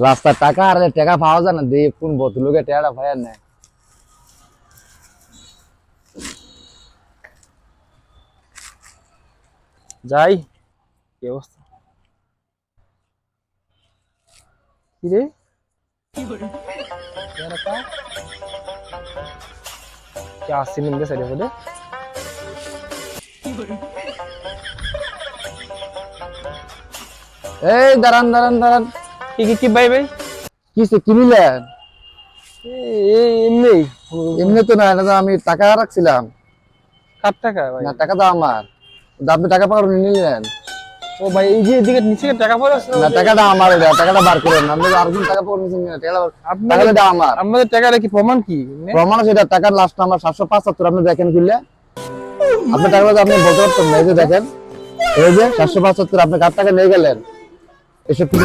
রাস্তার টাকা আর টাকা পাওয়া যায় না, দিয়ে কোন ভদ্রলোকে টাকাটা পায় না। যাই, কি অবস্থা? কি রে? क्या सीन निंदे सर बोले? এই দাঁড়ান দাঁড়ান দাঁড়ান, কি ভাই ভাই? কিসে কি নিলেন? এমনি এমনি তো না, এটা তো আমি টাকা রাখছিলাম। কার টাকা ভাই? না, টাকা তো আমার। তো আপনি টাকা পাওয়ার নিলেন ও ভাই, এই যে এদিকে নিচে টাকা পড়ে আছে না? টাকাটা আমার, এটা টাকাটা বার করেন। আপনি আর কোন টাকা পাওয়ার নিছেন না? টাকাটা আমার। আপনাদের টাকাটা কি প্রমাণ কি? প্রমাণ আছে, এটা টাকার লাস্ট নাম্বার 775। আপনি দেখেন খুললে, আপনি টাকা আপনি বলতে পারতেন না। এই যে দেখেন, এই যে 775 আপনি কার টাকা নিয়ে গেলেন, এসব কিছু